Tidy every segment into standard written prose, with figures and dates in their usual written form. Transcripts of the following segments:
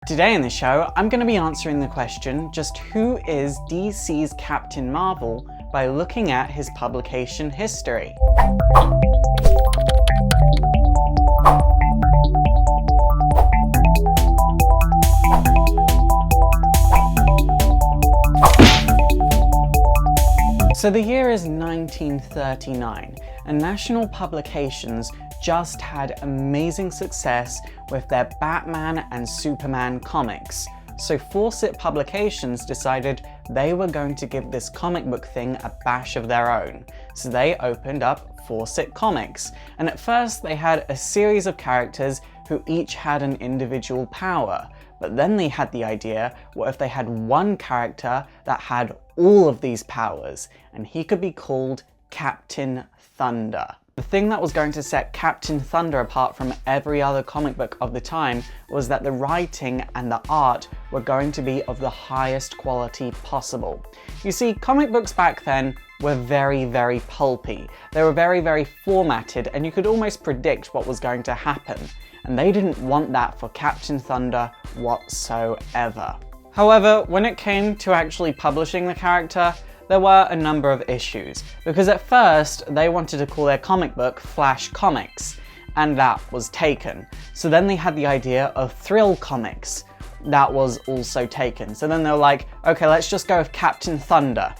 Today in the show, I'm going to be answering the question, just who is DC's Captain Marvel, by looking at his publication history. So the year is 1939, and National Publications just had amazing success with their Batman and Superman comics. So Fawcett Publications decided they were going to give this comic book thing a bash of their own. So they opened up Fawcett Comics, and at first they had a series of characters who each had an individual power. But then they had the idea, what if they had one character that had all of these powers, and he could be called Captain Thunder. The thing that was going to set Captain Thunder apart from every other comic book of the time was that the writing and the art were going to be of the highest quality possible. You see, comic books back then were very, very pulpy. They were very, very formatted, and you could almost predict what was going to happen. And they didn't want that for Captain Thunder whatsoever. However, when it came to actually publishing the character, there were a number of issues, because at first they wanted to call their comic book Flash Comics, and that was taken. So then they had the idea of Thrill Comics. That was also taken. So then they were like, okay, let's just go with Captain Thunder.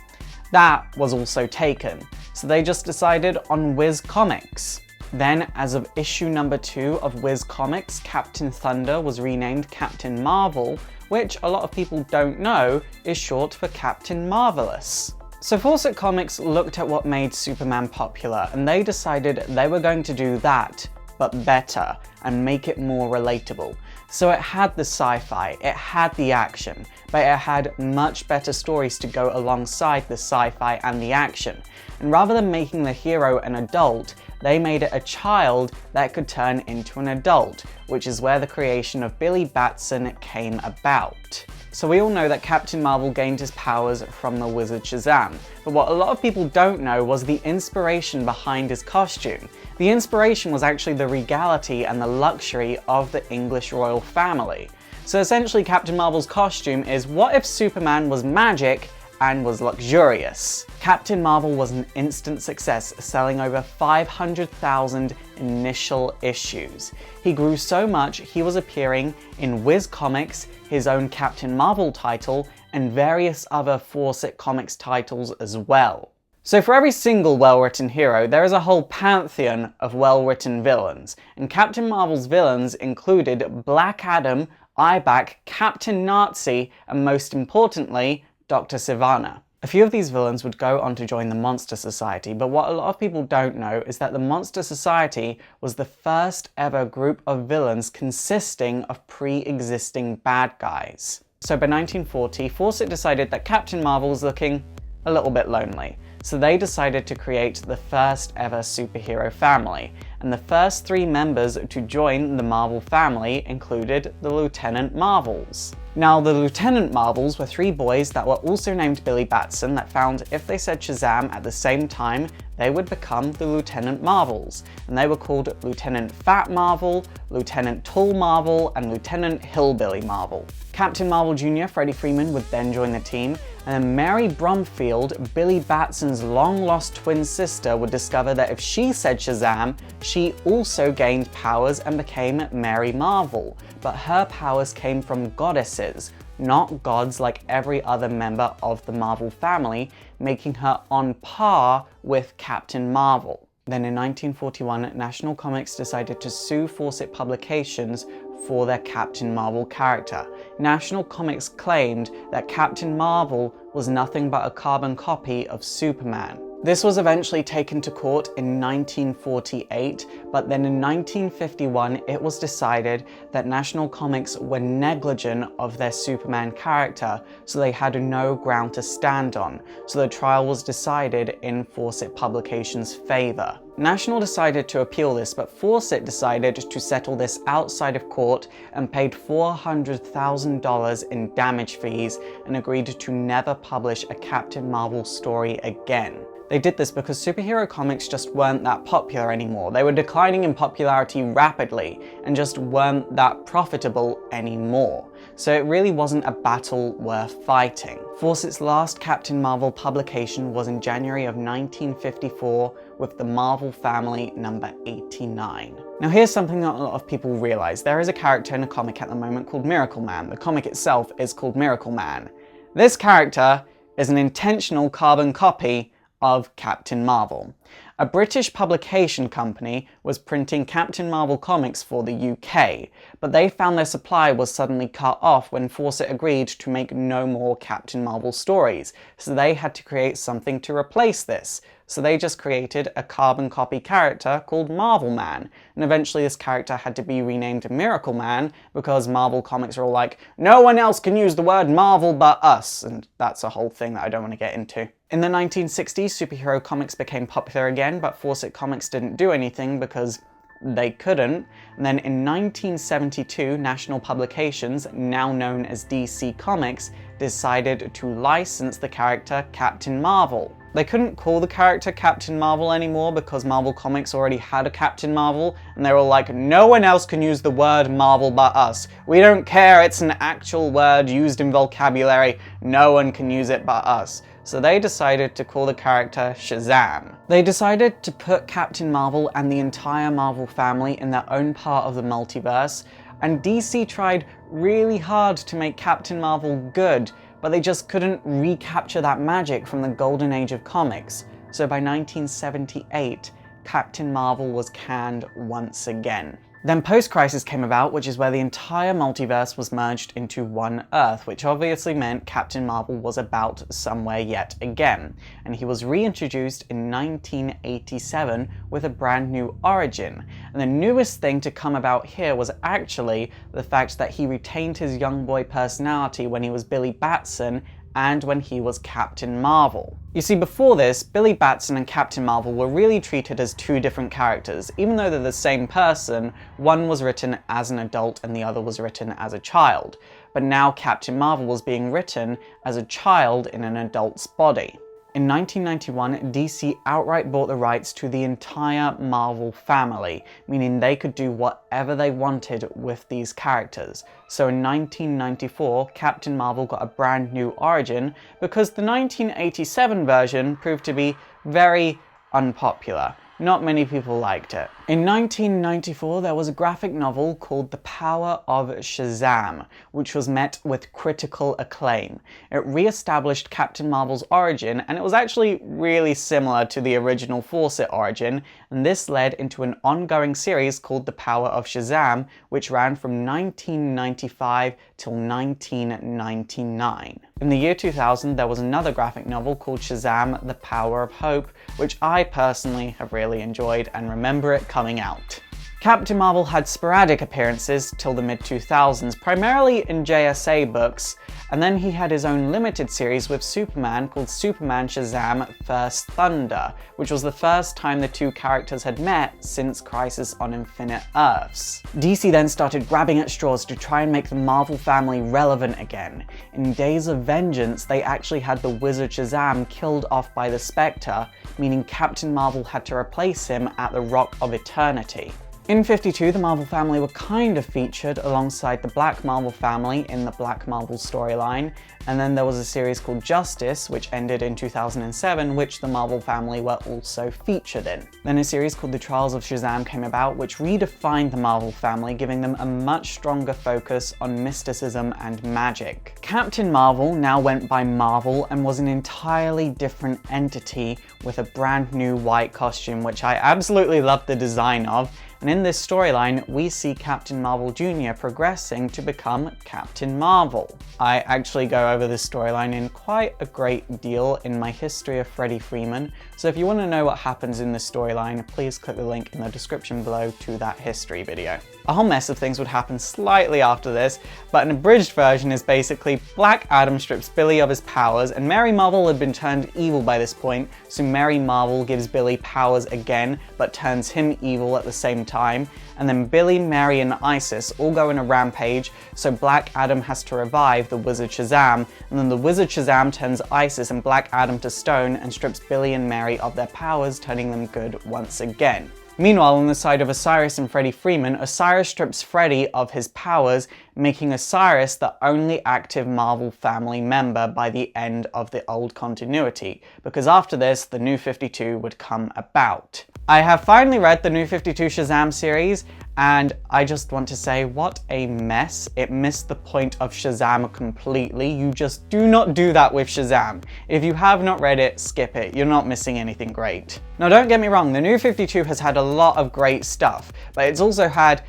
That was also taken. So they just decided on Whiz Comics. Then, as of issue number 2 of Whiz Comics, Captain Thunder was renamed Captain Marvel, which a lot of people don't know is short for Captain Marvelous. So Fawcett Comics looked at what made Superman popular, and they decided they were going to do that, but better, and make it more relatable. So it had the sci-fi, it had the action, but it had much better stories to go alongside the sci-fi and the action. And rather than making the hero an adult, they made it a child that could turn into an adult, which is where the creation of Billy Batson came about. So we all know that Captain Marvel gained his powers from the wizard Shazam, but what a lot of people don't know was the inspiration behind his costume. The inspiration was actually the regality and the luxury of the English royal family. So essentially Captain Marvel's costume is, what if Superman was magic and was luxurious? Captain Marvel was an instant success, selling over 500,000 initial issues. He grew so much, he was appearing in Whiz Comics, his own Captain Marvel title, and various other Fawcett Comics titles as well. So for every single well-written hero, there is a whole pantheon of well-written villains, and Captain Marvel's villains included Black Adam, Eyeback, Captain Nazi, and most importantly, Dr. Sivana. A few of these villains would go on to join the Monster Society, but what a lot of people don't know is that the Monster Society was the first ever group of villains consisting of pre-existing bad guys. So by 1940, Fawcett decided that Captain Marvel was looking a little bit lonely. So they decided to create the first ever superhero family, and the first 3 members to join the Marvel family included the Lieutenant Marvels. Now, the Lieutenant Marvels were 3 boys that were also named Billy Batson that found if they said Shazam at the same time, they would become the Lieutenant Marvels, and they were called Lieutenant Fat Marvel, Lieutenant Tall Marvel, and Lieutenant Hillbilly Marvel. Captain Marvel Jr., Freddie Freeman, would then join the team, and then Mary Bromfield, Billy Batson's long-lost twin sister, would discover that if she said Shazam, she also gained powers and became Mary Marvel, but her powers came from goddesses, not gods like every other member of the Marvel family, making her on par with Captain Marvel. Then in 1941, National Comics decided to sue Fawcett Publications for their Captain Marvel character. National Comics claimed that Captain Marvel was nothing but a carbon copy of Superman. This was eventually taken to court in 1948, but then in 1951 it was decided that National Comics were negligent of their Superman character, so they had no ground to stand on, so the trial was decided in Fawcett Publications' favour. National decided to appeal this, but Fawcett decided to settle this outside of court and paid $400,000 in damage fees and agreed to never publish a Captain Marvel story again. They did this because superhero comics just weren't that popular anymore. They were declining in popularity rapidly and just weren't that profitable anymore. So it really wasn't a battle worth fighting. Fawcett's last Captain Marvel publication was in January of 1954 with the Marvel Family number 89. Now here's something that a lot of people realize. There is a character in a comic at the moment called Miracle Man. The comic itself is called Miracle Man. This character is an intentional carbon copy of Captain Marvel. A British publication company was printing Captain Marvel comics for the UK, but they found their supply was suddenly cut off when Fawcett agreed to make no more Captain Marvel stories, so they had to create something to replace this. So they just created a carbon copy character called Marvel Man, and eventually this character had to be renamed Miracle Man because Marvel comics are all like, no one else can use the word Marvel but us, and that's a whole thing that I don't want to get into. In the 1960s, superhero comics became popular again, but Fawcett Comics didn't do anything because they couldn't. And then in 1972, National Publications, now known as DC Comics, decided to license the character Captain Marvel. They couldn't call the character Captain Marvel anymore because Marvel Comics already had a Captain Marvel, and they were like, no one else can use the word Marvel but us. We don't care, it's an actual word used in vocabulary, no one can use it but us. So they decided to call the character Shazam. They decided to put Captain Marvel and the entire Marvel family in their own part of the multiverse, and DC tried really hard to make Captain Marvel good, but they just couldn't recapture that magic from the golden age of comics. So by 1978, Captain Marvel was canned once again. Then Post-Crisis came about, which is where the entire multiverse was merged into one Earth, which obviously meant Captain Marvel was about somewhere yet again, and he was reintroduced in 1987 with a brand new origin. And the newest thing to come about here was actually the fact that he retained his young boy personality when he was Billy Batson and when he was Captain Marvel. You see, before this, Billy Batson and Captain Marvel were really treated as two different characters. Even though they're the same person, one was written as an adult and the other was written as a child. But now Captain Marvel was being written as a child in an adult's body. In 1991, DC outright bought the rights to the entire Marvel family, meaning they could do whatever they wanted with these characters. So in 1994, Captain Marvel got a brand new origin because the 1987 version proved to be very unpopular. Not many people liked it. In 1994, there was a graphic novel called The Power of Shazam, which was met with critical acclaim. It re-established Captain Marvel's origin, and it was actually really similar to the original Fawcett origin, and this led into an ongoing series called The Power of Shazam, which ran from 1995 till 1999. In the year 2000, there was another graphic novel called Shazam! The Power of Hope, which I personally have really enjoyed and remember it coming out. Captain Marvel had sporadic appearances till the mid-2000s, primarily in JSA books, and then he had his own limited series with Superman called Superman Shazam! First Thunder, which was the first time the two characters had met since Crisis on Infinite Earths. DC then started grabbing at straws to try and make the Marvel family relevant again. In Days of Vengeance, they actually had the Wizard Shazam killed off by the Spectre, meaning Captain Marvel had to replace him at the Rock of Eternity. In 52, the Marvel family were kind of featured alongside the Black Marvel family in the Black Marvel storyline, and then there was a series called Justice, which ended in 2007, which the Marvel family were also featured in. Then a series called The Trials of Shazam came about, which redefined the Marvel family, giving them a much stronger focus on mysticism and magic. Captain Marvel now went by Marvel and was an entirely different entity with a brand new white costume, which I absolutely loved the design of. And in this storyline, we see Captain Marvel Jr. progressing to become Captain Marvel. I actually go over this storyline in quite a great deal in my history of Freddie Freeman, so if you want to know what happens in this storyline, please click the link in the description below to that history video. A whole mess of things would happen slightly after this, but an abridged version is basically Black Adam strips Billy of his powers, and Mary Marvel had been turned evil by this point, so Mary Marvel gives Billy powers again, but turns him evil at the same time, and then Billy, Mary, and Isis all go in a rampage, so Black Adam has to revive the Wizard Shazam, and then the Wizard Shazam turns Isis and Black Adam to stone and strips Billy and Mary of their powers, turning them good once again. Meanwhile, on the side of Osiris and Freddie Freeman, Osiris strips Freddie of his powers, making Osiris the only active Marvel family member by the end of the old continuity, because after this, the New 52 would come about. I have finally read the New 52 Shazam series, and I just want to say, what a mess. It missed the point of Shazam completely. You just do not do that with Shazam. If you have not read it, skip it. You're not missing anything great. Now, don't get me wrong, the New 52 has had a lot of great stuff, but it's also had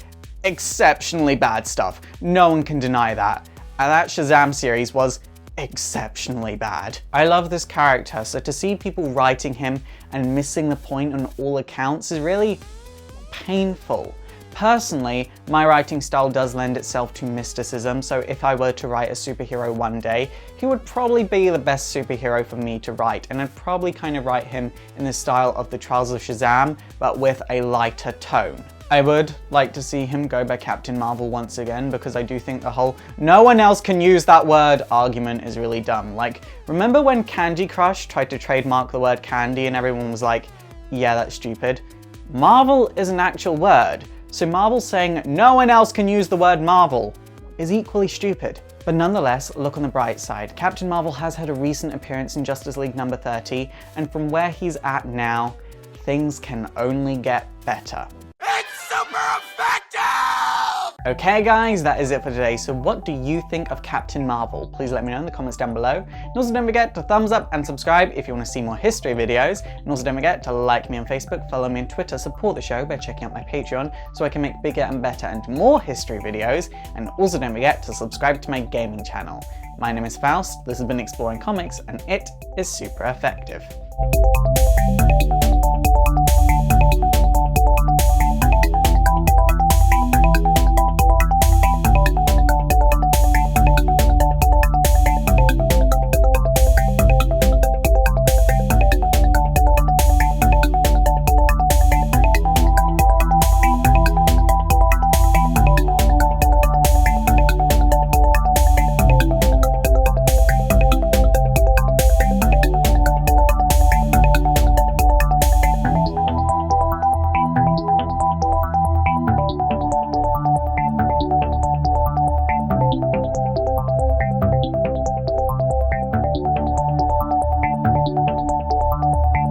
exceptionally bad stuff. No one can deny that. And that Shazam series was exceptionally bad. I love this character, so to see people writing him and missing the point on all accounts is really painful. Personally, my writing style does lend itself to mysticism, so if I were to write a superhero one day, he would probably be the best superhero for me to write, and I'd probably kind of write him in the style of the Trials of Shazam, but with a lighter tone. I would like to see him go by Captain Marvel once again, because I do think the whole "no one else can use that word" argument is really dumb. Like, remember when Candy Crush tried to trademark the word candy and everyone was like, yeah, that's stupid? Marvel is an actual word, so Marvel saying no one else can use the word Marvel is equally stupid. But nonetheless, look on the bright side. Captain Marvel has had a recent appearance in Justice League number 30, and from where he's at now, things can only get better. Okay guys, that is it for today. So what do you think of Captain Marvel? Please let me know in the comments down below. And also don't forget to thumbs up and subscribe if you want to see more history videos. And also don't forget to like me on Facebook, follow me on Twitter, support the show by checking out my Patreon so I can make bigger and better and more history videos. And also don't forget to subscribe to my gaming channel. My name is Faust, this has been Exploring Comics, and it is super effective.